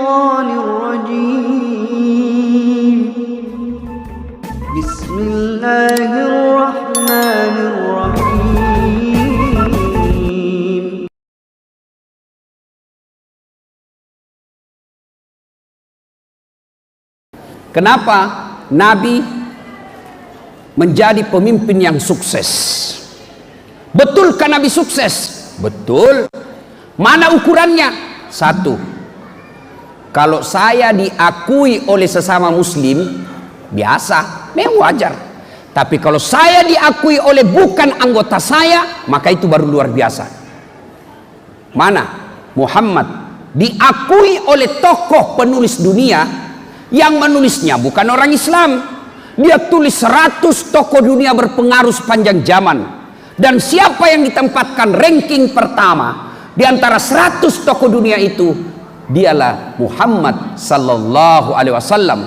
الشيطان الرجيم بسم الله الرحمن الرحيم. Kenapa Nabi menjadi pemimpin yang sukses? Betulkah Nabi sukses? Betul. Mana ukurannya? Satu, kalau saya diakui oleh sesama muslim, biasa, memang wajar. Tapi kalau saya diakui oleh bukan anggota saya, maka itu baru luar biasa. Mana? Muhammad diakui oleh tokoh penulis dunia yang menulisnya bukan orang Islam. Dia tulis 100 tokoh dunia berpengaruh sepanjang zaman. Dan siapa yang ditempatkan ranking pertama di antara 100 tokoh dunia itu? Dialah Muhammad sallallahu alaihi wasallam,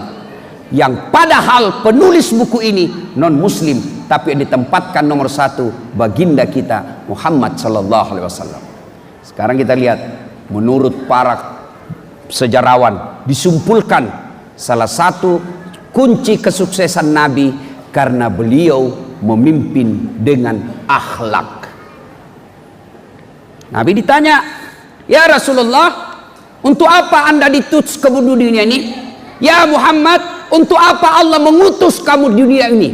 yang padahal penulis buku ini non muslim, tapi yang ditempatkan nomor 1 baginda kita Muhammad sallallahu alaihi wasallam. Sekarang kita lihat, menurut para sejarawan disimpulkan salah satu kunci kesuksesan Nabi karena beliau memimpin dengan akhlak. Nabi ditanya, "Ya Rasulullah, untuk apa Anda diutus ke dunia ini? Ya Muhammad, untuk apa Allah mengutus kamu di dunia ini?"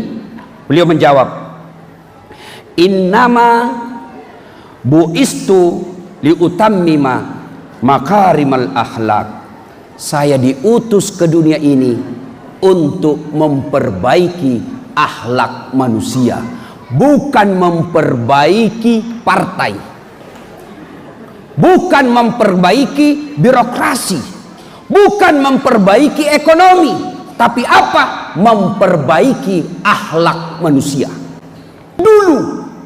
Beliau menjawab, "Innama bu'istu liutammima makarimal akhlak." Saya diutus ke dunia ini untuk memperbaiki akhlak manusia, bukan memperbaiki partai, bukan memperbaiki birokrasi, bukan memperbaiki ekonomi, tapi apa? Memperbaiki akhlak manusia. Dulu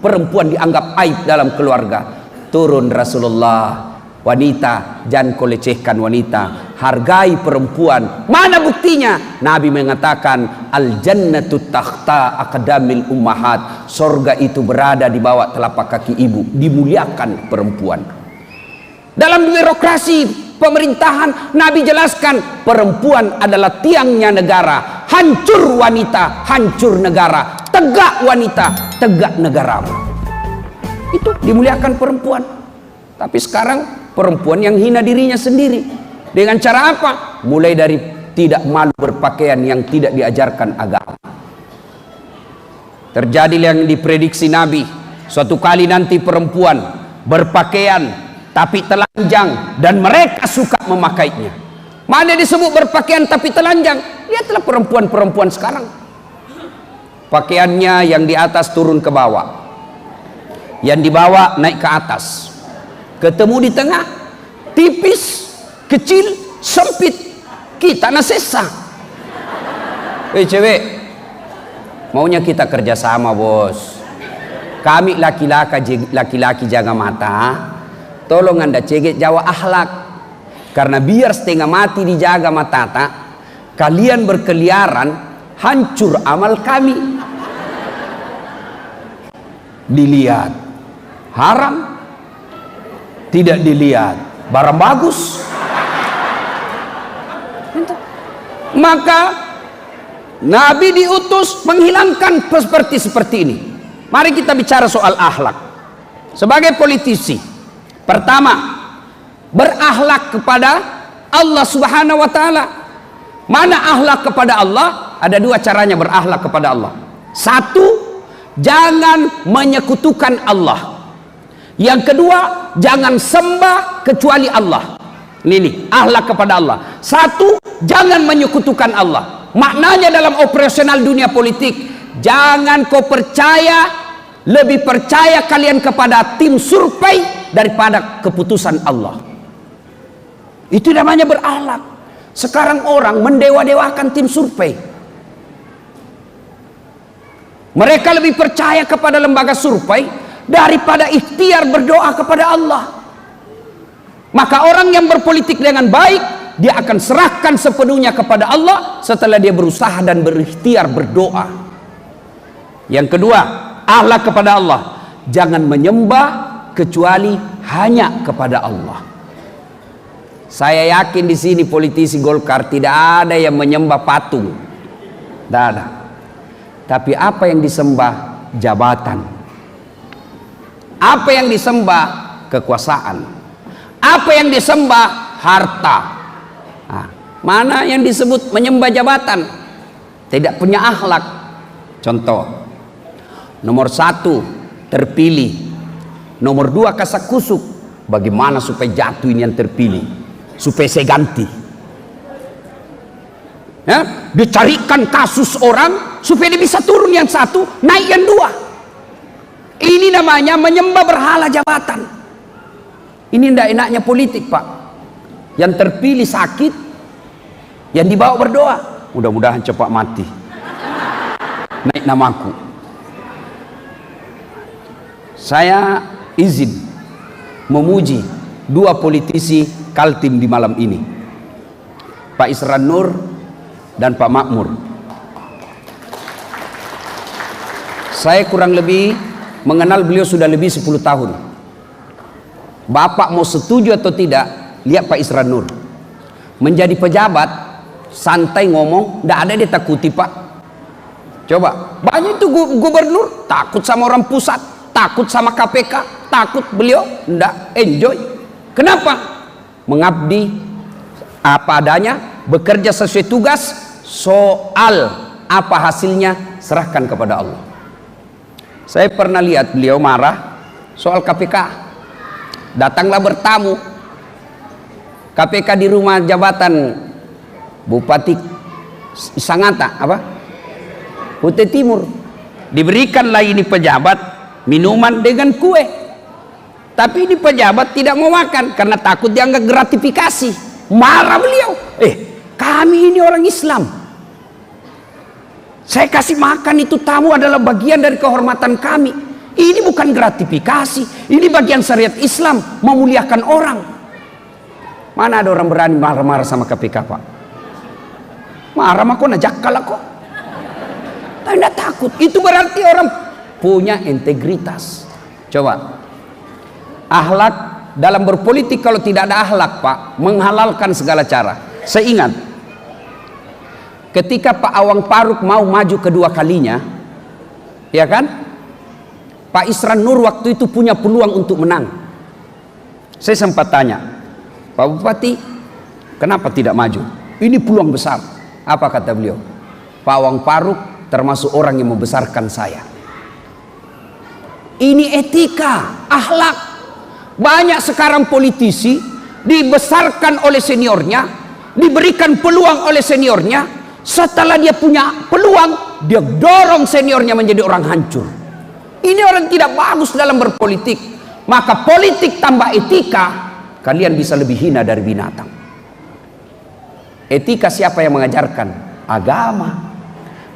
perempuan dianggap aib dalam keluarga. Turun Rasulullah, wanita jangan kau lecehkan wanita, hargai perempuan. Mana buktinya? Nabi mengatakan, al jannatu takhta aqdamil ummahat, sorga itu berada di bawah telapak kaki ibu. Dimuliakan perempuan. Dalam birokrasi pemerintahan, Nabi jelaskan perempuan adalah tiangnya negara. Hancur wanita, hancur negara. Tegak wanita, tegak negaramu. Itu dimuliakan perempuan. Tapi sekarang perempuan yang hina dirinya sendiri. Dengan cara apa? Mulai dari tidak malu berpakaian yang tidak diajarkan agama. Terjadi yang diprediksi Nabi, suatu kali nanti perempuan berpakaian tapi telanjang dan mereka suka memakainya. Mana disebut berpakaian tapi telanjang? Lihatlah perempuan-perempuan sekarang. Pakaiannya yang di atas turun ke bawah, yang di bawah naik ke atas, ketemu di tengah, tipis, kecil, sempit. Kita nasesa. Cewek, maunya kita kerjasama bos. Kami laki-laki jaga mata, tolong Anda cegek jawa akhlak. Karena biar setengah mati dijaga mata, kalian berkeliaran, hancur amal kami. Dilihat haram, tidak dilihat barang bagus. Maka Nabi diutus menghilangkan seperti ini. Mari kita bicara soal akhlak. Sebagai politisi, pertama, berakhlak kepada Allah Subhanahu wa taala. Mana akhlak kepada Allah? Ada dua caranya berakhlak kepada Allah. Satu, jangan menyekutukan Allah. Yang kedua, jangan sembah kecuali Allah. Ini akhlak kepada Allah. Satu, jangan menyekutukan Allah. Maknanya dalam operasional dunia politik, jangan kau percaya, lebih percaya kalian kepada tim survei daripada keputusan Allah. Itu namanya berakhlak. Sekarang orang mendewa-dewakan tim survei. Mereka lebih percaya kepada lembaga survei daripada ikhtiar berdoa kepada Allah. Maka orang yang berpolitik dengan baik, dia akan serahkan sepenuhnya kepada Allah setelah dia berusaha dan berikhtiar berdoa. Yang kedua, akhlak kepada Allah, jangan menyembah kecuali hanya kepada Allah. Saya yakin di sini politisi Golkar tidak ada yang menyembah patung. Tidak ada. Tapi apa yang disembah? Jabatan. Apa yang disembah? Kekuasaan. Apa yang disembah? Harta. Nah, mana yang disebut menyembah jabatan? Tidak punya akhlak. Contoh, nomor 1 terpilih, nomor 2 kasakusuk. Bagaimana supaya jatuh ini yang terpilih, supaya saya ganti, ya? Dicarikan kasus orang supaya dia bisa turun yang 1, naik yang 2. Ini namanya menyembah berhala jabatan. Ini tidak enaknya politik, Pak. Yang terpilih sakit, yang dibawa berdoa, mudah-mudahan cepat mati, naik namaku. Saya izin memuji 2 politisi Kaltim di malam ini, Pak Isran Nur dan Pak Makmur. Saya kurang lebih mengenal beliau sudah lebih 10 tahun. Bapak mau setuju atau tidak, lihat Pak Isran Nur menjadi pejabat, santai ngomong, tidak ada dia takuti, Pak. Coba, banyak itu gubernur takut sama orang pusat, takut sama KPK, takut. Beliau enggak, enjoy. Kenapa? Mengabdi apa adanya, bekerja sesuai tugas. Soal apa hasilnya serahkan kepada Allah. Saya pernah lihat beliau marah soal KPK. Datanglah bertamu KPK di rumah jabatan Bupati Sangatta, apa? Kutai Timur. Diberikanlah ini pejabat minuman dengan kue, tapi ini pejabat tidak mau makan karena takut dianggap gratifikasi. Marah beliau, kami ini orang Islam, saya kasih makan itu tamu adalah bagian dari kehormatan kami. Ini bukan gratifikasi, ini bagian syariat Islam, memuliakan orang. Mana ada orang berani marah-marah sama KPK, Pak? Marah mah kok najak kalah kok, tapi tidak takut. Itu berarti orang punya integritas. Coba, akhlak dalam berpolitik, kalau tidak ada akhlak, Pak, menghalalkan segala cara. Saya ingat ketika Pak Awang Faruk mau maju kedua kalinya, ya kan, Pak Isran Nur waktu itu punya peluang untuk menang. Saya sempat tanya, Pak Bupati, kenapa tidak maju? Ini peluang besar. Apa kata beliau? Pak Awang Faruk termasuk orang yang membesarkan saya. Ini etika, akhlak. Banyak sekarang politisi dibesarkan oleh seniornya, diberikan peluang oleh seniornya. Setelah dia punya peluang, dia dorong seniornya menjadi orang hancur. Ini orang tidak bagus dalam berpolitik. Maka politik tambah etika, kalian bisa lebih hina dari binatang. Etika siapa yang mengajarkan? Agama.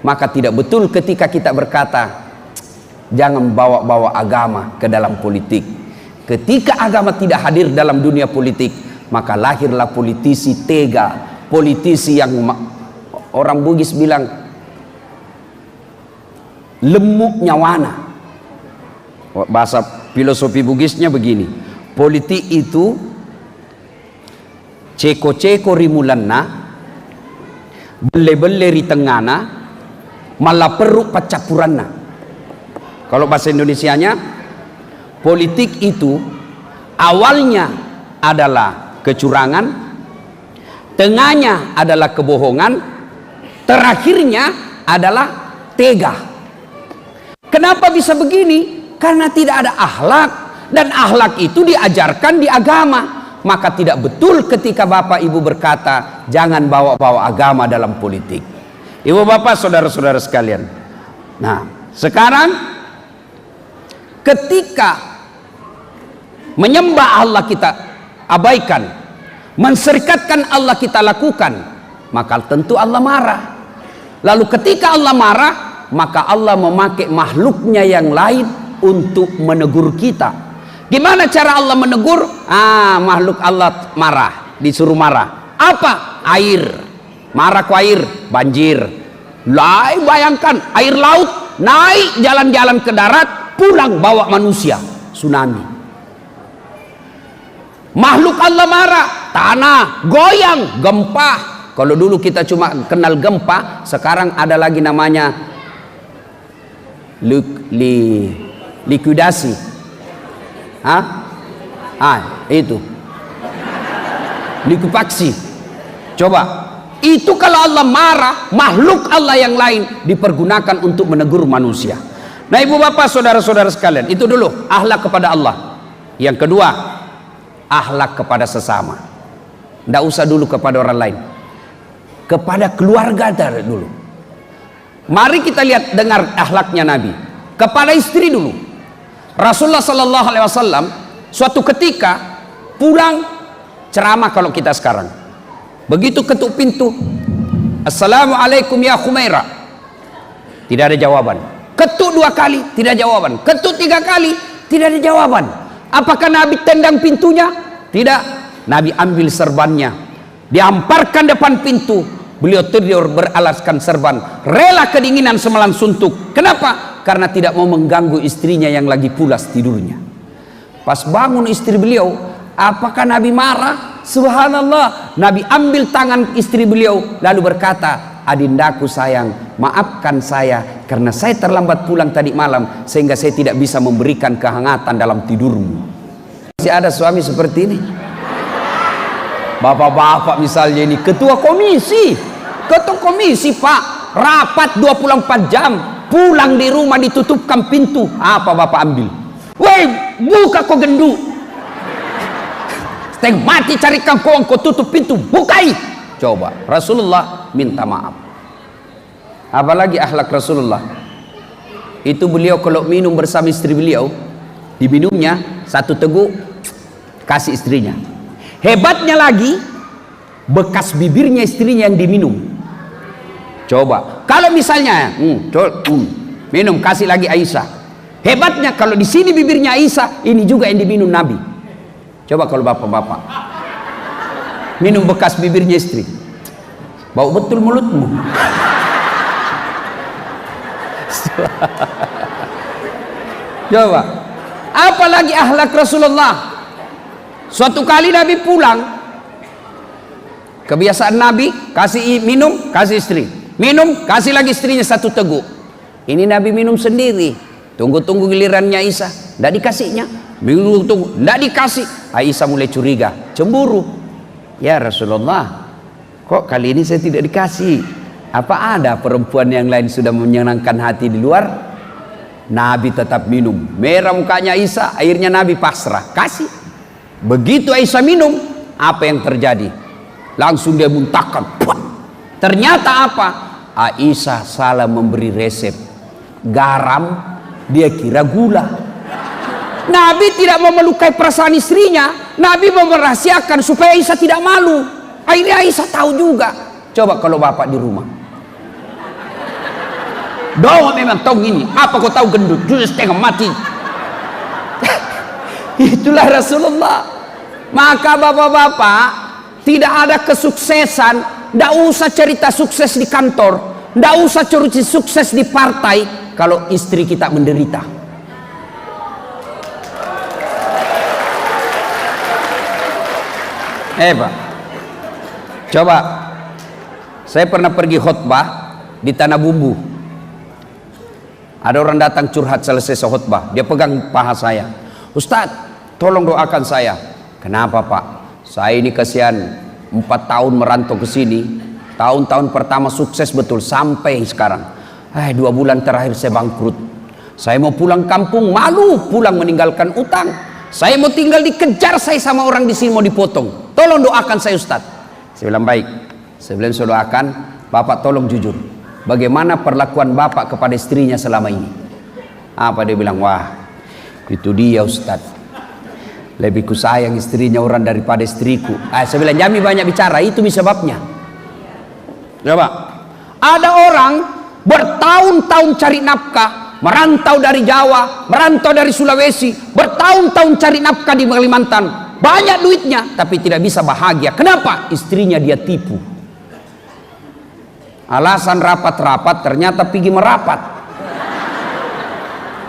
Maka tidak betul ketika kita berkata, jangan bawa-bawa agama ke dalam politik. Ketika agama tidak hadir dalam dunia politik, maka lahirlah politisi tega, politisi yang orang Bugis bilang lemuk nyawana. Bahasa filosofi Bugisnya begini, politik itu ceko-ceko rimulanna, bele-bele ritengana, malah peruk pacapuranna. Kalau bahasa Indonesianya, politik itu awalnya adalah kecurangan, tengahnya adalah kebohongan, terakhirnya adalah tega. Kenapa bisa begini? Karena tidak ada akhlak, dan akhlak itu diajarkan di agama. Maka tidak betul ketika Bapak Ibu berkata jangan bawa-bawa agama dalam politik. Ibu bapak saudara-saudara sekalian, nah sekarang ketika menyembah Allah kita abaikan, menserikatkan Allah kita lakukan, maka tentu Allah marah. Lalu ketika Allah marah, maka Allah memakai makhluknya yang lain untuk menegur kita. Gimana cara Allah menegur? Makhluk Allah marah, disuruh marah. Apa? Air. Marah ku air, banjir. Bayangkan air laut naik jalan-jalan ke darat, pulang bawa manusia, tsunami. Makhluk Allah marah, tanah goyang, gempa. Kalau dulu kita cuma kenal gempa, sekarang ada lagi namanya likuidasi. Itu likuifaksi. Coba, itu kalau Allah marah, makhluk Allah yang lain dipergunakan untuk menegur manusia. Nah, ibu bapak, saudara-saudara sekalian, itu dulu akhlak kepada Allah. Yang kedua, akhlak kepada sesama. Tidak usah dulu kepada orang lain, kepada keluarga dulu. Mari kita lihat, dengar akhlaknya Nabi kepada istri dulu. Rasulullah Sallallahu Alaihi Wasallam suatu ketika pulang ceramah, kalau kita sekarang begitu ketuk pintu, Assalamualaikum ya Khumaira, tidak ada jawaban. Ketuk 2 kali, tidak jawaban. Ketuk 3 kali, tidak ada jawaban. Apakah Nabi tendang pintunya? Tidak. Nabi ambil serbannya, dihamparkan depan pintu. Beliau tidur beralaskan serban, rela kedinginan semalam suntuk. Kenapa? Karena tidak mau mengganggu istrinya yang lagi pulas tidurnya. Pas bangun istri beliau, apakah Nabi marah? Subhanallah. Nabi ambil tangan istri beliau lalu berkata, adindaku sayang, maafkan saya karena saya terlambat pulang tadi malam sehingga saya tidak bisa memberikan kehangatan dalam tidurmu. Masih ada suami seperti ini? Bapak-bapak misalnya ini ketua komisi pak, rapat 24 jam, pulang di rumah ditutupkan pintu, apa bapak ambil? Woi, buka kau gendu, setengah mati carikan kau tutup pintu, bukai. Coba, Rasulullah minta maaf. Apalagi akhlak Rasulullah itu, beliau kalau minum bersama istri beliau, diminumnya 1 teguk kasih istrinya. Hebatnya lagi, bekas bibirnya istrinya yang diminum. Coba, kalau misalnya minum kasih lagi Aisyah. Hebatnya kalau di sini bibirnya Aisyah, ini juga yang diminum Nabi. Coba kalau bapak-bapak minum bekas bibirnya istri, bau betul mulutmu. Coba, apalagi akhlak Rasulullah. Suatu kali Nabi pulang, kebiasaan Nabi kasih minum, kasih istri, minum, kasih lagi istrinya 1 teguk. Ini Nabi minum sendiri, tunggu-tunggu gilirannya Aisyah, tidak dikasihnya. Minum tunggu, tidak dikasih. Aisyah mulai curiga, cemburu. Ya Rasulullah, kok kali ini saya tidak dikasih? Apa ada perempuan yang lain sudah menyenangkan hati di luar? Nabi tetap minum. Merah mukanya Aisyah, akhirnya Nabi pasrah, kasih. Begitu Aisyah minum, apa yang terjadi? Langsung dia muntahkan. Ternyata apa? Aisyah salah memberi resep garam, dia kira gula. Nabi tidak mau melukai perasaan istrinya, Nabi mau merahasiakan supaya Aisyah tidak malu. Akhirnya Aisyah tahu juga. Coba kalau bapak di rumah, doa memang tahu gini, apa kau tahu gendut, sudah setengah mati. Itulah Rasulullah. Maka bapak-bapak, tidak ada kesuksesan, tidak usah cerita sukses di kantor, tidak usah cerita sukses di partai kalau istri kita menderita. Pak, coba, saya pernah pergi khutbah di Tanah Bumbu. Ada orang datang curhat selesai khutbah, dia pegang paha saya. Ustadz, tolong doakan saya. Kenapa Pak? Saya ini kasihan 4 tahun merantau ke sini. Tahun-tahun pertama sukses betul sampai sekarang. 2 bulan terakhir saya bangkrut. Saya mau pulang kampung, malu pulang meninggalkan utang. Saya mau tinggal dikejar saya sama orang di sini mau dipotong. Tolong doakan saya Ustadz. Saya bilang baik. Saya bilang saya doakan, Bapak tolong jujur. Bagaimana perlakuan Bapak kepada istrinya selama ini? Apa dia bilang? Wah, itu dia Ustadz. Lebih ku sayang istrinya orang daripada istriku. Saya bilang Jami banyak bicara, itu sebabnya. Coba, ada orang bertahun-tahun cari nafkah, merantau dari Jawa, merantau dari Sulawesi, bertahun-tahun cari nafkah di Kalimantan, banyak duitnya, tapi tidak bisa bahagia. Kenapa? Istrinya dia tipu. Alasan rapat-rapat, ternyata pergi merapat.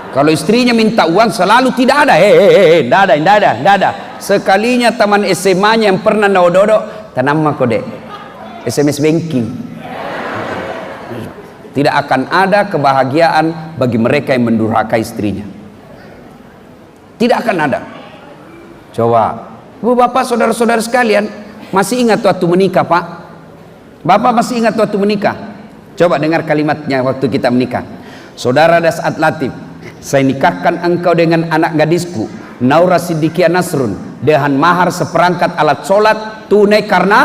Kalau istrinya minta uang selalu tidak ada, tidak ada. Sekalinya teman SMA-nya yang pernah naododo, tanam mah kode SMS banking. Tidak akan ada kebahagiaan bagi mereka yang mendurhaka istrinya. Tidak akan ada. Coba, ibu bapak saudara-saudara sekalian, masih ingat waktu menikah Pak? Bapak masih ingat waktu menikah? Coba dengar kalimatnya waktu kita menikah. Saudara Dasat Latif, saya nikahkan engkau dengan anak gadisku Naura Siddiqia Nasrun dengan mahar seperangkat alat sholat tunai karena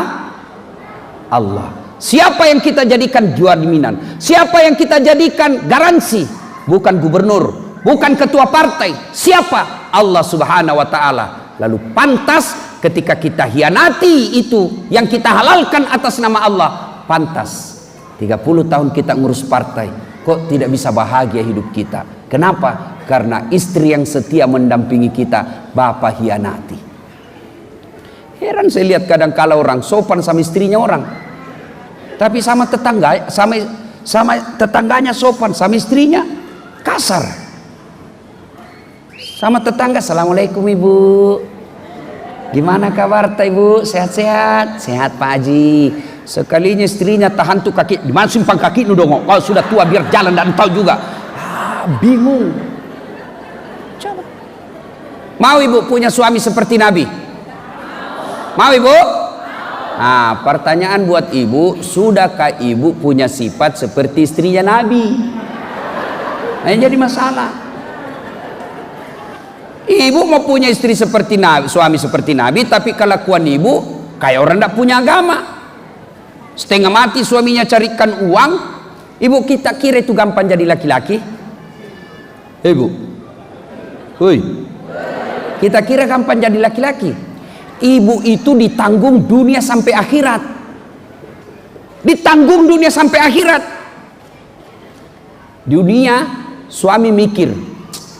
Allah. Siapa yang kita jadikan jaminan? Siapa yang kita jadikan garansi? Bukan gubernur, bukan ketua partai. Siapa? Allah Subhanahu wa Ta'ala. Lalu pantas ketika kita hianati itu yang kita halalkan atas nama Allah, pantas 30 tahun kita ngurus partai, kok tidak bisa bahagia hidup kita? Kenapa? Karena istri yang setia mendampingi kita, bapak hianati. Heran saya lihat kadang kala orang sopan sama istrinya orang, tapi sama tetangga, sama tetangganya sopan, sama istrinya kasar. Sama tetangga, assalamualaikum ibu, gimana kabar ibu, sehat-sehat? Sehat Pak Haji. Sekalinya istrinya tahan tuh kaki, dimana simpang kaki nu dong, kalau sudah tua biar jalan dan tahu juga. Bingung. Coba. Mau ibu punya suami seperti Nabi? Mau ibu? Nah, pertanyaan buat ibu, sudahkah ibu punya sifat seperti istrinya Nabi? Nah, yang jadi masalah. Ibu mau punya istri seperti Nabi, suami seperti Nabi, tapi kelakuan ibu kayak orang tidak punya agama. Setengah mati suaminya carikan uang, ibu kita kira itu gampang jadi laki-laki? Ibu, hui, kita kira gampang jadi laki-laki? Ibu itu ditanggung dunia sampai akhirat. Ditanggung dunia sampai akhirat. Dunia suami mikir,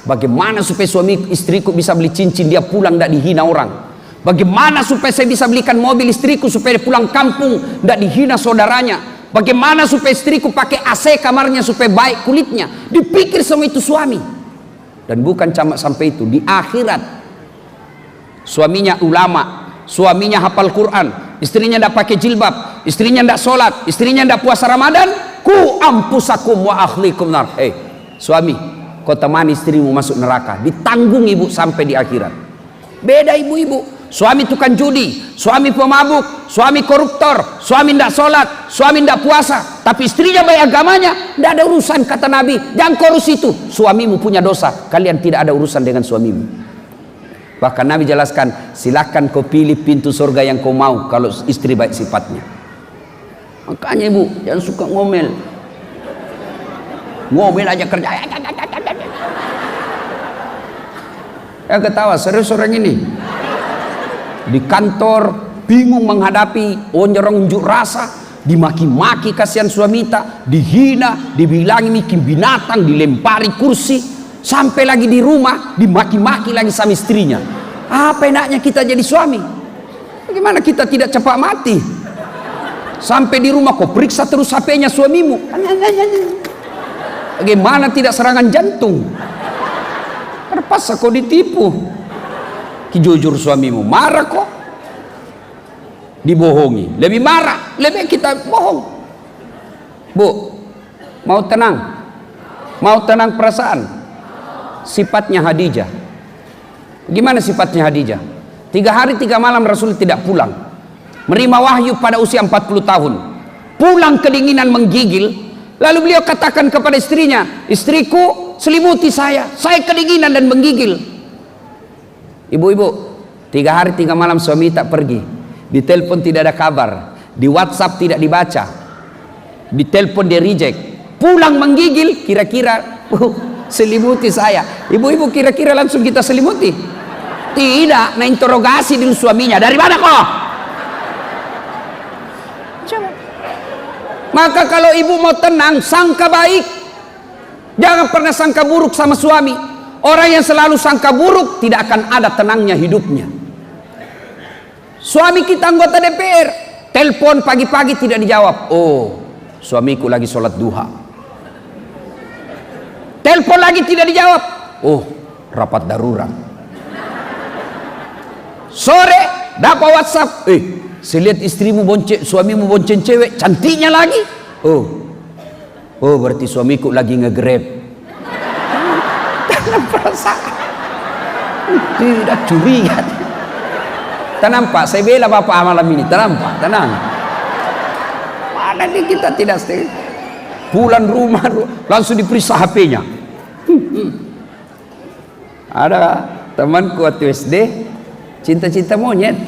bagaimana supaya suami istriku bisa beli cincin dia pulang tidak dihina orang. Bagaimana supaya saya bisa belikan mobil istriku supaya dia pulang kampung tidak dihina saudaranya. Bagaimana supaya istriku pakai AC kamarnya supaya baik kulitnya. Dipikir semua itu suami. Dan bukan cuma sampai itu, di akhirat suaminya ulama, suaminya hafal Quran, istrinya tidak pakai jilbab, istrinya tidak sholat, istrinya tidak puasa Ramadan, ku ampusakum wa akhlikum nar. Suami, kau temani istrimu masuk neraka, ditanggung ibu sampai di akhirat. Beda ibu-ibu, suami tukang judi, suami pemabuk, suami koruptor, suami tidak sholat, suami tidak puasa, tapi istrinya baik agamanya, tidak ada urusan. Kata Nabi, jangan korus itu, suamimu punya dosa, kalian tidak ada urusan dengan suamimu. Bahkan Nabi jelaskan, silakan kau pilih pintu surga yang kau mau kalau istri baik sifatnya. Makanya ibu jangan suka ngomel, ngomel aja kerja. Ya ketawa serius orang ini. Di kantor bingung menghadapi orang unjuk rasa, dimaki-maki kasihan suamita, dihina, dibilangi bikin binatang, dilempari kursi, sampai lagi di rumah dimaki-maki lagi sama istrinya. Apa enaknya kita jadi suami? Bagaimana kita tidak cepat mati? Sampai di rumah kau periksa terus HP-nya suamimu. Bagaimana tidak serangan jantung? Terpaksa kau ditipu. Jujur suamimu marah kok, dibohongi lebih marah, lebih kita bohong. Bu, mau tenang perasaan. Sifatnya Khadijah, gimana sifatnya Khadijah? 3 hari 3 malam Rasul tidak pulang, menerima wahyu pada usia 40 tahun, pulang kedinginan menggigil. Lalu beliau katakan kepada istrinya, istriku selimuti saya kedinginan dan menggigil. Ibu-ibu, 3 hari 3 malam suami tak pergi, di telepon tidak ada kabar, di WhatsApp tidak dibaca, di telepon dia reject, pulang menggigil, kira-kira selimuti saya. Ibu-ibu kira-kira langsung kita selimuti? Tidak, nah interogasi dulu suaminya, dari mana kok? Coba. Maka kalau ibu mau tenang, sangka baik, jangan pernah sangka buruk sama suami. Orang yang selalu sangka buruk tidak akan ada tenangnya hidupnya. Suami kita anggota DPR, telepon pagi-pagi tidak dijawab. Oh, suamiku lagi sholat duha. Telepon lagi tidak dijawab. Oh, rapat darurat. Sore dapat WhatsApp, saya lihat istrimu bonceng, suamimu bonceng cewek, cantiknya lagi. Oh berarti suamiku lagi nge-grab. Tanam perasaan, tidak curiga. Tenang Pak, saya bela Bapak malam ini. Tenang Pak, tenang. Mana nih kita tidak setuju. Pulang rumah langsung diperiksa HP-nya. Ada temanku waktu SD cinta-cinta monyet.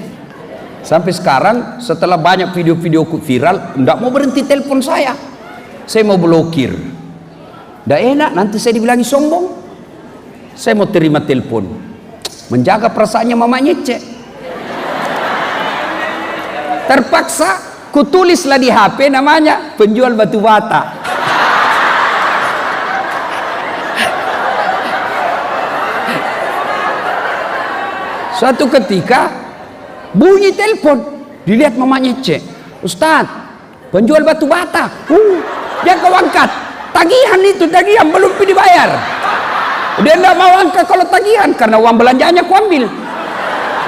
Sampai sekarang setelah banyak video-videoku viral, enggak mau berhenti telepon saya. Saya mau blokir. Enggak enak, nanti saya dibilangi sombong. Saya mau terima telepon. Menjaga perasaannya mamanya cek. Terpaksa kutulislah di HP namanya penjual batu bata. Suatu ketika bunyi telepon, dilihat mamanya cek, Ustadz penjual batu bata. Dia kau angkat, tagihan itu, tagihan belum dibayar. Dia enggak mau angkat kalau tagihan karena uang belanjanya kuambil.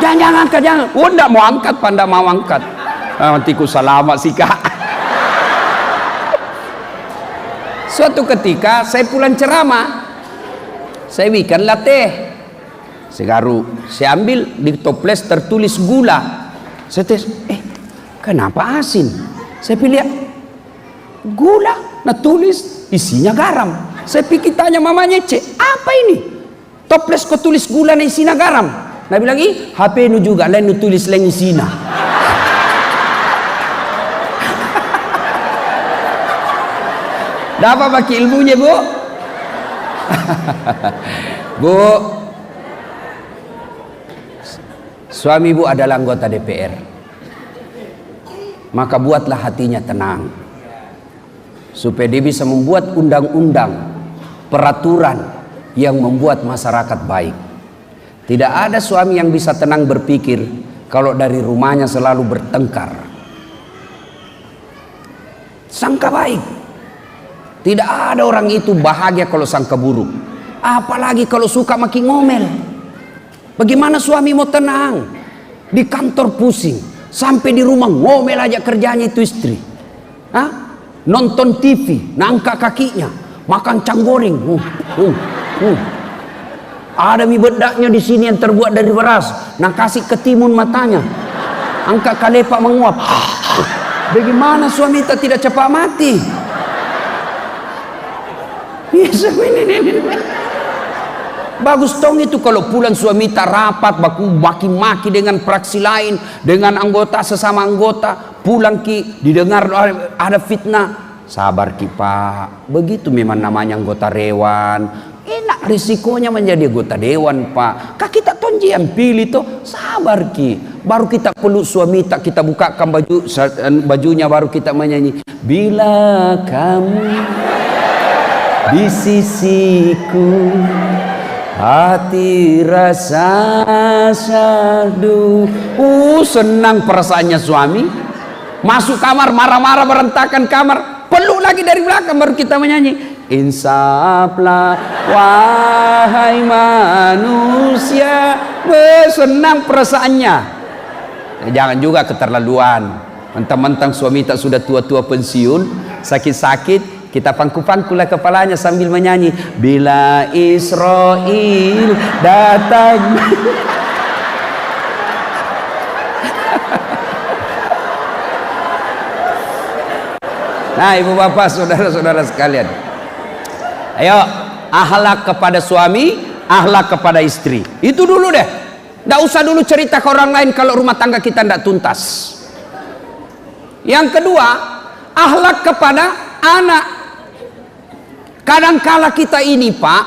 Jangan angkat, jangan. Enggak mau angkat, Pak, enggak mau angkat. Nanti ku salamat sih Kak. Suatu ketika saya pulang ceramah, saya bikinlah teh. Segaru, saya ambil di toples tertulis gula. Saya tes, kenapa asin? Saya pilih gula, nah tulis isinya garam. Saya pikir tanya mamanya cek, apa ini? Toples kau tulis gula na isinya garam. Nah bilang, HP nu juga lain nu tulis lain isinya. Dapat pakai ilmunya Bu. Bu, suami Bu adalah anggota DPR. Maka buatlah hatinya tenang, supaya dia bisa membuat undang-undang, peraturan yang membuat masyarakat baik. Tidak ada suami yang bisa tenang berpikir kalau dari rumahnya selalu bertengkar. Sangka baik. Tidak ada orang itu bahagia kalau sangka buruk. Apalagi kalau suka makin ngomel. Bagaimana suami mau tenang? Di kantor pusing, sampai di rumah ngomel aja kerjanya itu istri. Nonton TV, nangka kakinya, makan canggoreng. Ada mie bedaknya di sini yang terbuat dari beras, nah kasih ketimun matanya, angkat kalepak menguap. Bagaimana suami kita tidak cepat mati? Bagus tong itu kalau pulang suami tak rapat, baku maki-maki dengan praksi lain, dengan anggota sesama anggota, pulang ki didengar ada fitnah, sabar ki Pak, begitu memang namanya anggota dewan. Enak risikonya menjadi anggota dewan Pak. Kak kita tonji yang pilih tuh, sabar ki. Baru kita peluk suami tak, kita bukakan bajunya, baru kita menyanyi. Bila kamu di sisiku, hati rasa syahdu. Senang perasaannya suami. Masuk kamar marah-marah berantakan kamar, peluk lagi dari belakang, baru kita menyanyi. Insaflah wahai manusia. Senang perasaannya. Jangan juga keterlaluan. Mentang-mentang suami tak sudah tua-tua pensiun, sakit-sakit, kita pangku-pangkulah kepalanya sambil menyanyi. Bila Israel datang. Nah ibu bapak saudara-saudara sekalian, ayo akhlak kepada suami, akhlak kepada istri. Itu dulu deh. Nggak usah dulu cerita ke orang lain kalau rumah tangga kita nggak tuntas. Yang kedua, akhlak kepada anak. Kadangkala kita ini Pak,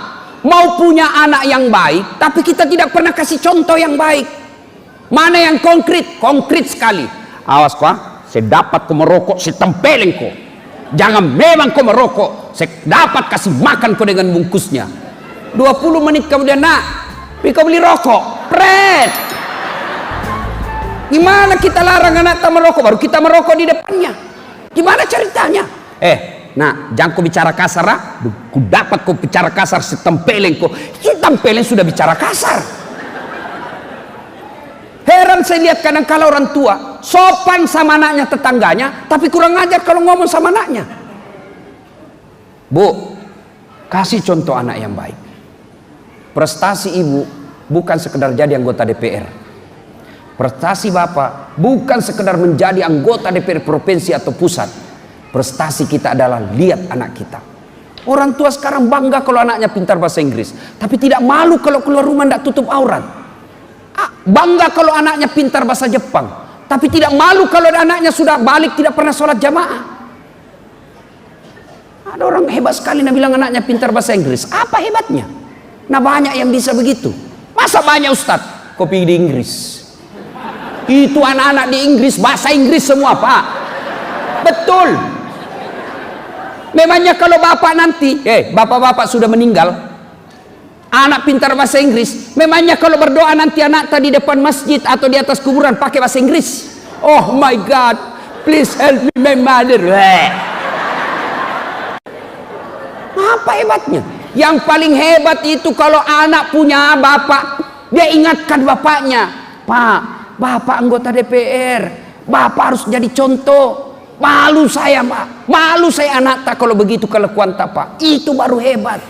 mau punya anak yang baik, tapi kita tidak pernah kasih contoh yang baik. Mana yang konkret? Konkret sekali. Awas Pak, saya dapat kau merokok, saya tempelin kau. Jangan memang kau merokok, saya dapat kasih makan kau dengan bungkusnya. 20 menit kemudian, nak, kau beli rokok, pret. Gimana kita larang anak tak merokok, baru kita merokok di depannya? Gimana ceritanya? Nah, jangan kau bicara kasar, ku dapat kau bicara kasar, setempelin kau. Setempelin sudah bicara kasar. Heran saya lihat kadang kala orang tua sopan sama anaknya tetangganya, tapi kurang ajar kalau ngomong sama anaknya. Bu, kasih contoh anak yang baik. Prestasi ibu bukan sekedar jadi anggota DPR. Prestasi bapak bukan sekedar menjadi anggota DPR provinsi atau pusat. Prestasi kita adalah lihat anak kita. Orang tua sekarang bangga kalau anaknya pintar bahasa Inggris, tapi tidak malu kalau keluar rumah tidak tutup aurat. Bangga kalau anaknya pintar bahasa Jepang, tapi tidak malu kalau anaknya sudah balik tidak pernah sholat jamaah. Ada orang hebat sekali yang bilang anaknya pintar bahasa Inggris. Apa hebatnya? Nah, banyak yang bisa begitu. Masa banyak ustadz kopi di Inggris? Itu anak-anak di Inggris bahasa Inggris semua, Pak. Betul. Memangnya kalau bapak nanti, bapak-bapak sudah meninggal, anak pintar bahasa Inggris, memangnya kalau berdoa nanti anak tadi depan masjid atau di atas kuburan pakai bahasa Inggris? Oh my God, please help me my mother. Apa hebatnya? Yang paling hebat itu kalau anak punya bapak, dia ingatkan bapaknya, Pak, bapak anggota DPR, bapak harus jadi contoh. Malu saya, Pak, malu saya anak tak kalau begitu kelakuan tak, Pak. Itu baru hebat.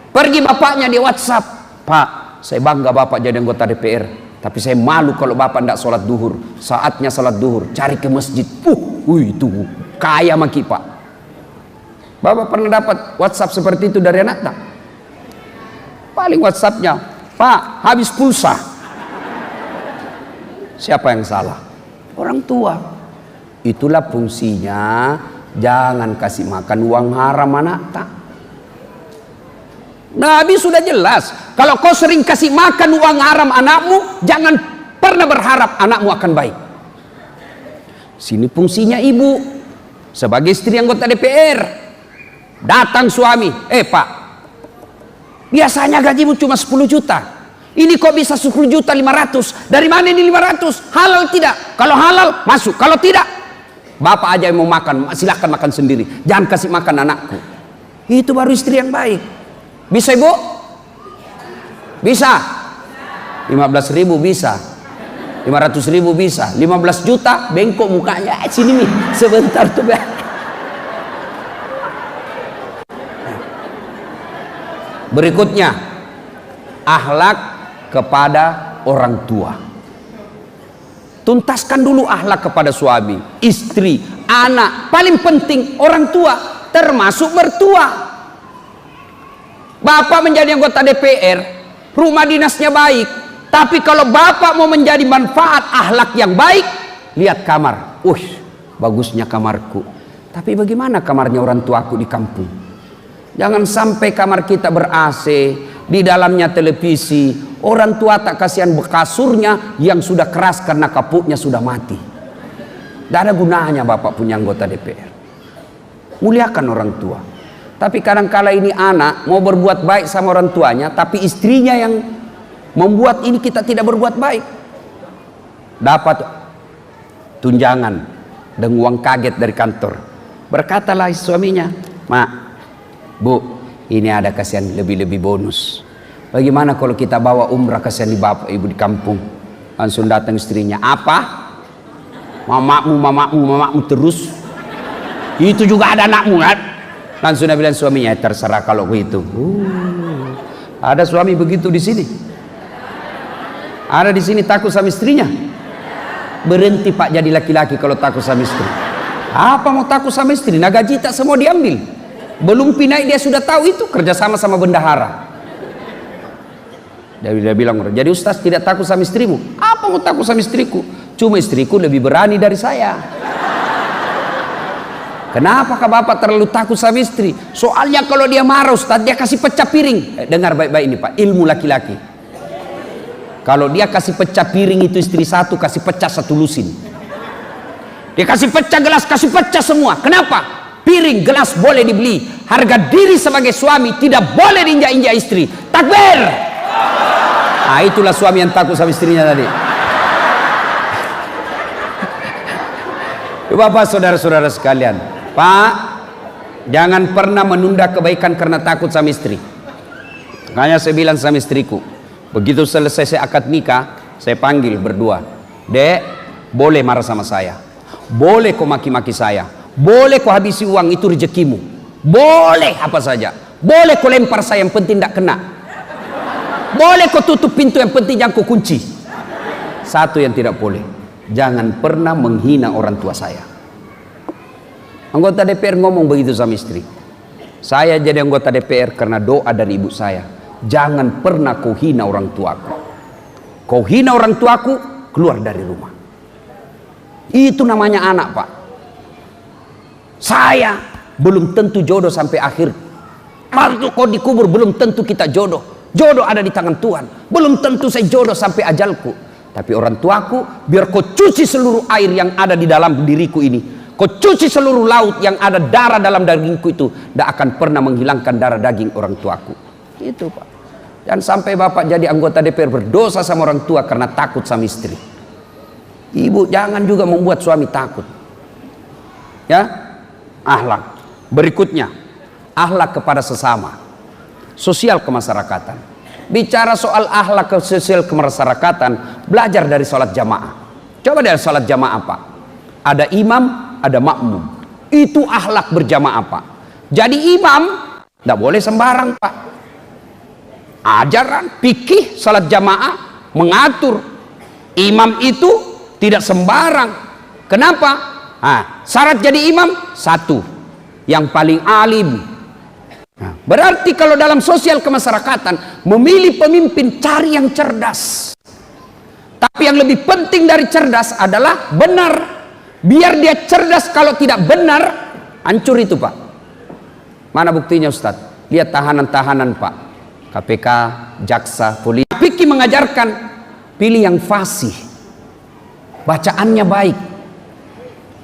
Pergi bapaknya di WhatsApp, Pak, saya bangga bapak jadi anggota DPR, tapi saya malu kalau bapak tidak sholat duhur. Saatnya sholat duhur, cari ke masjid. Itu kaya maki, Pak. Bapak pernah dapat WhatsApp seperti itu dari anak tak? Paling WhatsAppnya, Pak, habis pulsa. Siapa yang salah? Orang tua. Itulah fungsinya, jangan kasih makan uang haram anak tak. Nabi sudah jelas, kalau kau sering kasih makan uang haram anakmu, jangan pernah berharap anakmu akan baik. Sini fungsinya ibu sebagai istri anggota DPR. Datang suami, Pak, biasanya gajimu cuma 10 juta, ini kok bisa 10 juta 500? Dari mana ini 500? Halal tidak? Kalau halal masuk, kalau tidak bapak aja yang mau makan, silahkan makan sendiri, jangan kasih makan anakku. Itu baru istri yang baik. Bisa ibu? Bisa? 15.000 bisa, 500.000 bisa, 15 juta bengkok mukanya. Sini nih sebentar tuh. Berikutnya, akhlak kepada orang tua. Tuntaskan dulu akhlak kepada suami, istri, anak. Paling penting orang tua, termasuk mertua. Bapak menjadi anggota DPR, rumah dinasnya baik, tapi kalau bapak mau menjadi manfaat akhlak yang baik, lihat kamar. Bagusnya kamarku. Tapi bagaimana kamarnya orang tuaku di kampung? Jangan sampai kamar kita ber-AC, di dalamnya televisi, orang tua tak kasihan kasurnya yang sudah keras karena kapuknya sudah mati. Tidak ada gunanya bapak punya anggota DPR. Muliakan orang tua. Tapi kadang-kala ini anak mau berbuat baik sama orang tuanya, tapi istrinya yang membuat ini kita tidak berbuat baik. Dapat tunjangan dan uang kaget dari kantor. Berkatalah suaminya, Mak, Bu, ini ada kasihan lebih-lebih bonus. Bagaimana kalau kita bawa umrah kasihan di bapak ibu di kampung? Langsung datang istrinya, apa? Mamamu terus. Itu juga ada anakmu kan? Langsung dia bilang suaminya, terserah kalau begitu. Ada suami begitu di sini? Ada di sini takut sama istrinya? Berhenti Pak jadi laki-laki kalau takut sama istri. Apa mau takut sama istri? Nah gaji tak semua diambil. Belum pindah dia sudah tahu itu, kerjasama sama bendahara. Dia bilang, jadi ustaz tidak takut sama istrimu? Apa mau takut sama istriku? Cuma istriku lebih berani dari saya. Kenapa bapak terlalu takut sama istri? Soalnya kalau dia marah ustaz, dia kasih pecah piring. Dengar baik-baik ini Pak, ilmu laki-laki. Kalau dia kasih pecah piring itu istri satu, kasih pecah satu lusin. Dia kasih pecah gelas, kasih pecah semua. Kenapa? Piring, gelas boleh dibeli. Harga diri sebagai suami tidak boleh diinjak-injak istri. Takbir! Nah itulah suami yang takut sama istrinya tadi. Bapak saudara-saudara sekalian, Pak, jangan pernah menunda kebaikan karena takut sama istri. Makanya saya bilang sama istriku, begitu selesai saya akad nikah, Saya panggil berdua. Dek, boleh marah sama saya, boleh kau maki-maki saya, boleh kau habisi uang, itu rezekimu, boleh apa saja, boleh kau lempar saya, yang penting tidak kena, boleh kau tutup pintu, yang penting jangan kau kunci. Satu yang tidak boleh, jangan pernah menghina orang tua saya. Anggota DPR ngomong begitu sama istri. Saya jadi anggota DPR karena doa dari ibu saya. Jangan pernah kau hina orang tuaku. Kau hina orang tuaku, keluar dari rumah. Itu namanya anak, Pak. Saya belum tentu jodoh sampai akhir. Waktu kau dikubur belum tentu kita jodoh. Jodoh ada di tangan Tuhan. Belum tentu saya jodoh sampai ajalku. Tapi orang tuaku, biar kau cuci seluruh air yang ada di dalam diriku ini. Kau cuci seluruh laut yang ada darah dalam dagingku itu. Tidak akan pernah menghilangkan darah daging orang tuaku. Itu, Pak. Dan sampai bapak jadi anggota DPR berdosa sama orang tua karena takut sama istri. Ibu jangan juga membuat suami takut. Ya, akhlak. Berikutnya, akhlak kepada sesama. Sosial kemasyarakatan. Bicara soal akhlak sosial kemasyarakatan, belajar dari sholat jamaah. Coba dari sholat jamaah, Pak. Ada imam, ada makmum. Itu akhlak berjamaah, Pak. Jadi imam tidak boleh sembarang, Pak. Ajaran fikih salat jamaah mengatur imam itu tidak sembarang. Kenapa? Syarat jadi imam satu, yang paling alim. Berarti kalau dalam sosial kemasyarakatan memilih pemimpin, cari yang cerdas. Tapi yang lebih penting dari cerdas adalah benar. Biar dia cerdas, kalau tidak benar hancur itu, Pak. Mana buktinya, Ustadz? Lihat tahanan-tahanan, Pak. KPK, jaksa, polisi. Fikih mengajarkan pilih yang fasih, bacaannya baik.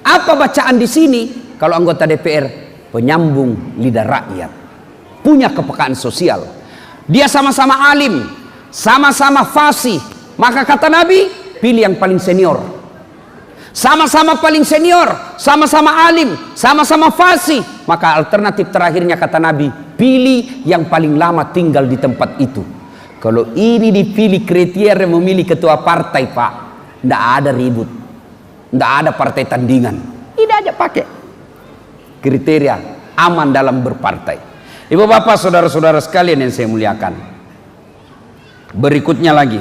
Apa bacaan di sini? Kalau anggota DPR, penyambung lidah rakyat, punya kepekaan sosial. Dia sama-sama alim, sama-sama fasih. Maka kata Nabi, pilih yang paling senior. Sama-sama paling senior, sama-sama alim, sama-sama fasih. Maka alternatif terakhirnya kata Nabi, pilih yang paling lama tinggal di tempat itu. Kalau ini dipilih kriteria memilih ketua partai, Pak, tidak ada ribut, tidak ada partai tandingan. Ini aja pakai kriteria aman dalam berpartai. Ibu bapak saudara-saudara sekalian yang saya muliakan, berikutnya lagi,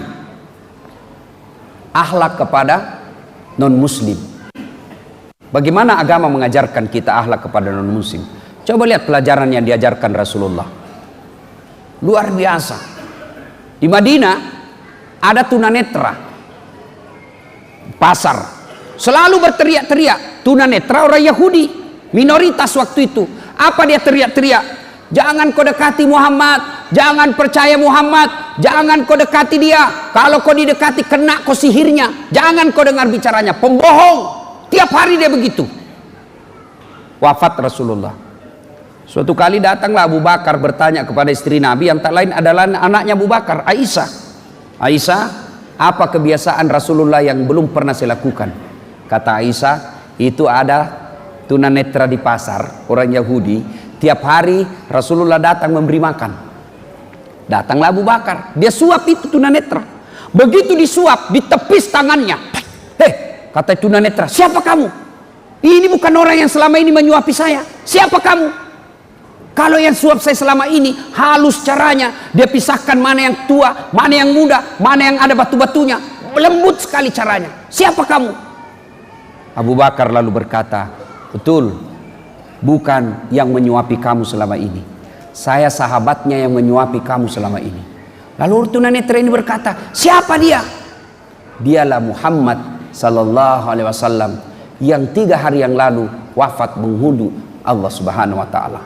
akhlak kepada non-muslim. Bagaimana agama mengajarkan kita akhlak kepada non-muslim? Coba lihat pelajaran yang diajarkan Rasulullah. Luar biasa. Di Madinah ada tunanetra. Pasar. Selalu berteriak-teriak. Tunanetra orang Yahudi. Minoritas waktu itu. Apa dia teriak-teriak? Jangan kau dekati Muhammad. Jangan percaya Muhammad. Jangan kau dekati dia. Kalau kau didekati, kena kau sihirnya. Jangan kau dengar bicaranya. Pembohong. Tiap hari dia begitu. Wafat Rasulullah. Suatu kali datanglah Abu Bakar bertanya kepada istri Nabi yang tak lain adalah anaknya Abu Bakar, Aisyah. Aisyah, apa kebiasaan Rasulullah yang belum pernah saya lakukan? Kata Aisyah, itu ada tunanetra di pasar, orang Yahudi. Tiap hari Rasulullah datang memberi makan. Datanglah Abu Bakar, dia suap itu tunanetra. Begitu disuap, ditepis tangannya. Hei, kata tunanetra, siapa kamu? Ini bukan orang yang selama ini menyuapi saya. Siapa kamu? Kalau yang suap saya selama ini halus caranya, dia pisahkan mana yang tua, mana yang muda, mana yang ada batu-batunya, lembut sekali caranya. Siapa kamu? Abu Bakar lalu berkata, betul, bukan yang menyuapi kamu selama ini. Saya sahabatnya yang menyuapi kamu selama ini. Lalu tunanetra ini berkata, siapa dia? Dialah Muhammad sallallahu alaihi wasallam yang 3 hari yang lalu wafat menghuduk Allah Subhanahu wa taala.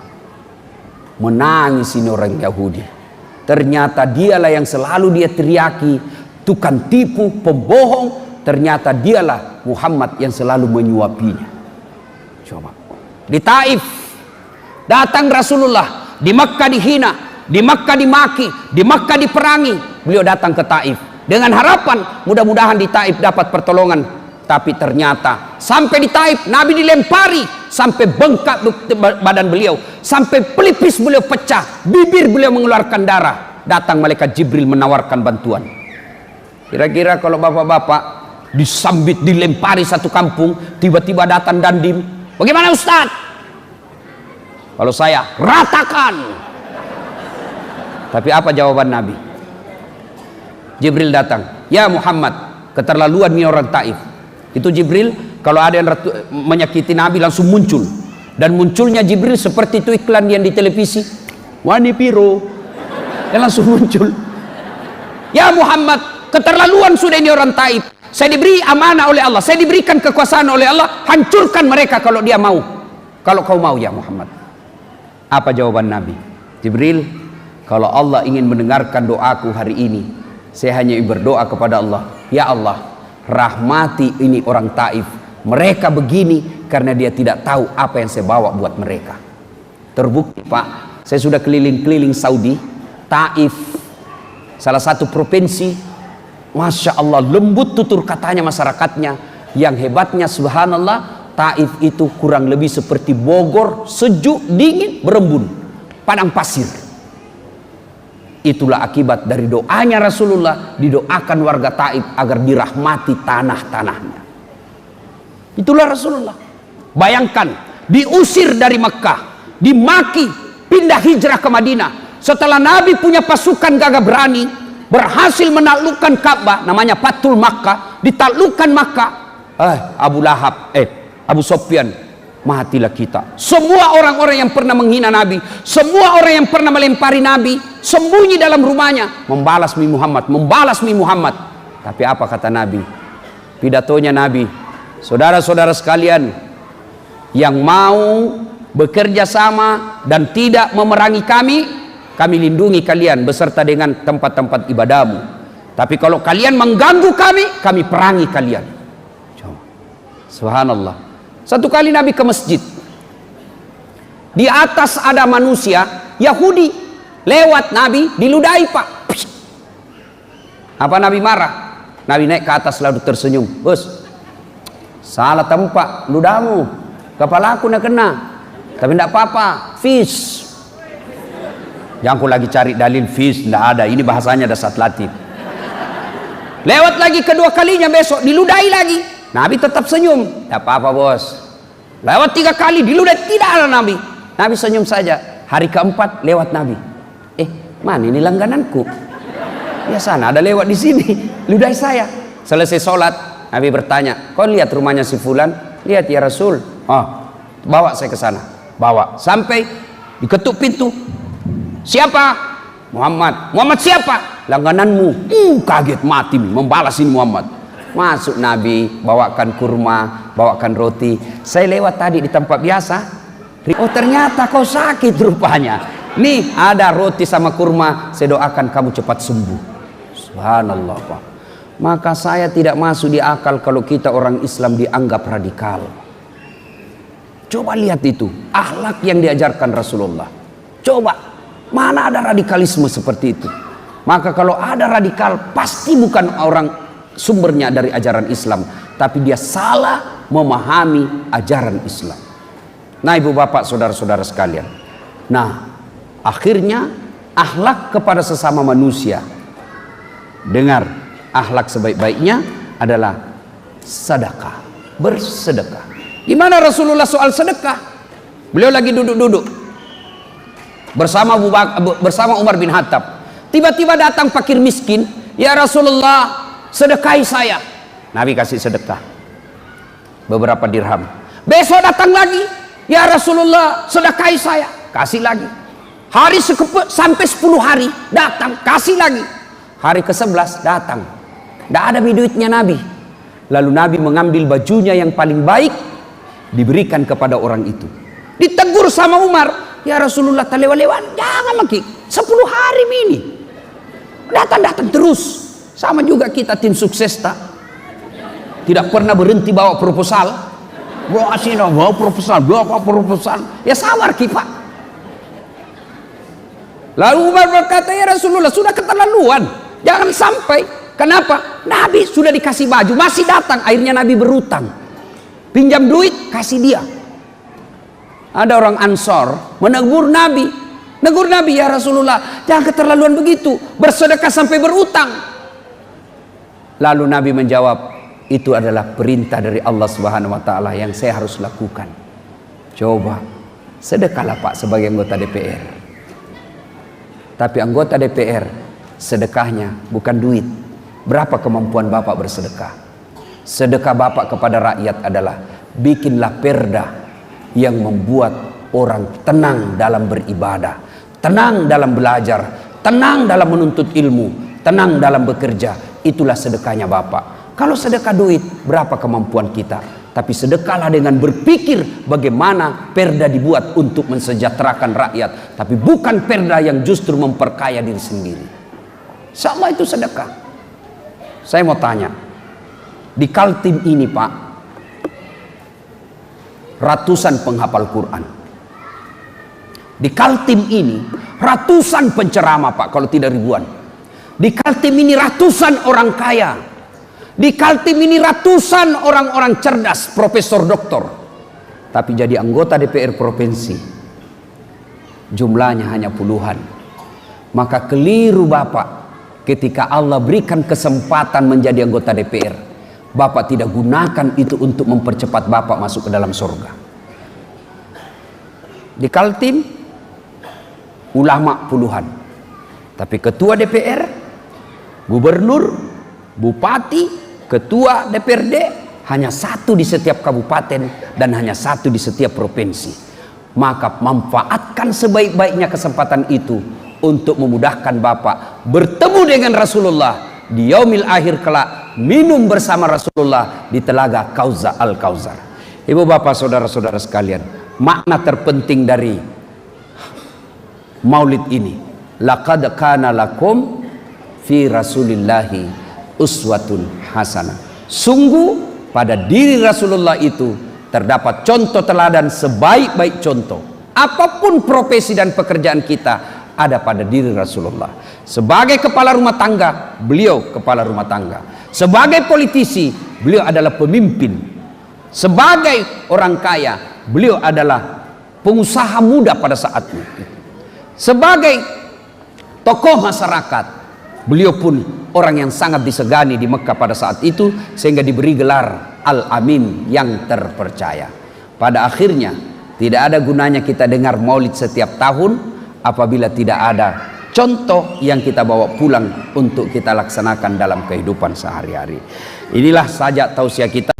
Menangis ini orang Yahudi. Ternyata dialah yang selalu dia teriaki, tukang tipu, pembohong. Ternyata dialah Muhammad yang selalu menyuapinya. Coba. Di Taif datang Rasulullah, di Makkah dihina, di Makkah dimaki, di Makkah diperangi. Beliau datang ke Taif dengan harapan mudah-mudahan di Taif dapat pertolongan. Tapi ternyata sampai di Taif Nabi dilempari sampai bengkak badan beliau, sampai pelipis beliau pecah, bibir beliau mengeluarkan darah. Datang malaikat Jibril menawarkan bantuan. Kira-kira kalau bapak-bapak disambit, dilempari satu kampung, tiba-tiba datang dandim, bagaimana Ustaz? Kalau saya, ratakan. Tapi apa jawaban Nabi? Jibril datang, ya Muhammad, keterlaluan nih orang Taif. Itu Jibril, kalau ada yang menyakiti Nabi langsung muncul. Dan munculnya Jibril seperti itu iklan yang di televisi, Wani Piro, dia langsung muncul. Ya Muhammad, keterlaluan sudah ini orang Taif. Saya diberi amanah oleh Allah, saya diberikan kekuasaan oleh Allah, hancurkan mereka kalau dia mau. Kalau kau mau ya Muhammad. Apa jawaban Nabi? Jibril, kalau Allah ingin mendengarkan doaku hari ini, saya hanya berdoa kepada Allah, ya Allah, rahmati ini orang Taif. Mereka begini karena dia tidak tahu apa yang saya bawa buat mereka. Terbukti Pak, saya sudah keliling-keliling Saudi, Taif, salah satu provinsi, Masya Allah, lembut tutur katanya masyarakatnya. Yang hebatnya subhanallah, Taif itu kurang lebih seperti Bogor, sejuk, dingin, berembun, padang pasir. Itulah akibat dari doanya Rasulullah, didoakan warga Taif agar dirahmati tanah-tanahnya. Itulah Rasulullah. Bayangkan, diusir dari Mekah, dimaki, pindah hijrah ke Madinah. Setelah Nabi punya pasukan gagah berani, berhasil menaklukkan Ka'bah, namanya Fathul Makkah, ditaklukkan Makkah. Abu Lahab, Abu Sofyan, matilah kita. Semua orang-orang yang pernah menghina Nabi, semua orang yang pernah melempari Nabi, sembunyi dalam rumahnya, membalas mi Muhammad, membalas mi Muhammad. Tapi apa kata Nabi? Pidatonya Nabi, saudara-saudara sekalian, yang mau bekerja sama dan tidak memerangi kami lindungi kalian beserta dengan tempat-tempat ibadahmu. Tapi kalau kalian mengganggu kami perangi kalian. Subhanallah. Satu kali Nabi ke masjid, di atas ada manusia Yahudi lewat, Nabi diludahi Pak. Apa Nabi marah? Nabi naik ke atas lalu tersenyum, bos, salah tempat ludamu, kepala aku nak kena, tapi tidak apa-apa, fish. Jangan aku lagi cari dalil fish, tidak ada, ini bahasanya dasar latif. Lewat lagi kedua kalinya besok diludahi lagi, Nabi tetap senyum, tidak apa-apa bos. Lewat 3 kali diludahi, tidak ada Nabi. Nabi senyum saja. Hari keempat lewat Nabi, mana ini langgananku? Ya sana ada lewat di sini, ludahi saya. Selesai sholat, Nabi bertanya, kau lihat rumahnya si Fulan? Lihat ya Rasul. Bawa saya ke sana. Bawa sampai diketuk pintu. Siapa? Muhammad. Muhammad siapa? Langgananmu. Kaget mati, membalas ini Muhammad. Masuk Nabi, bawakan kurma, bawakan roti. Saya lewat tadi di tempat biasa. Oh ternyata kau sakit rupanya. Nih ada roti sama kurma, saya doakan kamu cepat sembuh. Subhanallah Pak. Maka saya tidak masuk di akal kalau kita orang Islam dianggap radikal. Coba lihat itu, akhlak yang diajarkan Rasulullah. Coba, mana ada radikalisme seperti itu? Maka kalau ada radikal, pasti bukan orang sumbernya dari ajaran Islam, tapi dia salah memahami ajaran Islam. Nah ibu bapak saudara-saudara sekalian, nah akhirnya akhlak kepada sesama manusia, dengar, akhlak sebaik-baiknya adalah sedekah, bersedekah. Gimana Rasulullah soal sedekah? Beliau lagi duduk-duduk bersama Umar bin Khattab. Tiba-tiba datang fakir miskin, ya Rasulullah, sedekahi saya. Nabi kasih sedekah beberapa dirham. Besok datang lagi, ya Rasulullah, sedekahi saya. Kasih lagi. Hari sampai 10 hari datang, kasih lagi. Hari ke-11 datang, tidak ada duitnya Nabi. Lalu Nabi mengambil bajunya yang paling baik, diberikan kepada orang itu. Ditegur sama Umar, ya Rasulullah, terlewat-lewat, jangan lagi 10 hari ini. Datang-datang terus. Sama juga kita tim sukses tak? Tidak pernah berhenti bawa proposal. Bawa asino, bawa proposal. Ya sabar kita. Lalu Umar berkata, ya Rasulullah, sudah keterlaluan. Jangan sampai. Kenapa? Nabi sudah dikasih baju, masih datang. Akhirnya Nabi berutang. Pinjam duit, kasih dia. Ada orang Ansor menegur Nabi. Negur Nabi, ya Rasulullah, jangan keterlaluan begitu. Bersedekah sampai berutang. Lalu Nabi menjawab, itu adalah perintah dari Allah Subhanahu wa taala yang saya harus lakukan. Coba sedekahlah Pak sebagai anggota DPR. Tapi anggota DPR sedekahnya bukan duit. Berapa kemampuan Bapak bersedekah? Sedekah Bapak kepada rakyat adalah bikinlah perda yang membuat orang tenang dalam beribadah, tenang dalam belajar, tenang dalam menuntut ilmu, tenang dalam bekerja. Itulah sedekahnya Bapak. Kalau sedekah duit, berapa kemampuan kita? Tapi sedekahlah dengan berpikir bagaimana perda dibuat untuk mensejahterakan rakyat, tapi bukan perda yang justru memperkaya diri sendiri. Insya Allah itu sedekah. Saya mau tanya, di Kaltim ini Pak, ratusan penghafal Quran. Di Kaltim ini ratusan penceramah Pak, kalau tidak ribuan. Di Kaltim ini ratusan orang kaya. Di Kaltim ini ratusan orang-orang cerdas, profesor, doktor. Tapi jadi anggota DPR provinsi, jumlahnya hanya puluhan. Maka keliru Bapak ketika Allah berikan kesempatan menjadi anggota DPR. Bapak tidak gunakan itu untuk mempercepat Bapak masuk ke dalam surga. Di Kaltim, ulama puluhan. Tapi ketua DPR, gubernur, bupati, ketua DPRD hanya satu di setiap kabupaten dan hanya satu di setiap provinsi. Maka manfaatkan sebaik-baiknya kesempatan itu untuk memudahkan Bapak bertemu dengan Rasulullah di yaumil akhir kelak, minum bersama Rasulullah di telaga Al-Kausar. Ibu bapak saudara-saudara sekalian, makna terpenting dari maulid ini, laqad kana lakum fi rasulillahi uswatun hasanah. Sungguh pada diri Rasulullah itu terdapat contoh teladan sebaik-baik contoh. Apapun profesi dan pekerjaan kita ada pada diri Rasulullah. Sebagai kepala rumah tangga, beliau kepala rumah tangga. Sebagai politisi, beliau adalah pemimpin. Sebagai orang kaya, beliau adalah pengusaha muda pada saat itu. Sebagai tokoh masyarakat, beliau pun orang yang sangat disegani di Mekah pada saat itu, sehingga diberi gelar Al-Amin, yang terpercaya. Pada akhirnya tidak ada gunanya kita dengar maulid setiap tahun apabila tidak ada contoh yang kita bawa pulang untuk kita laksanakan dalam kehidupan sehari-hari. Inilah saja tausiah kita.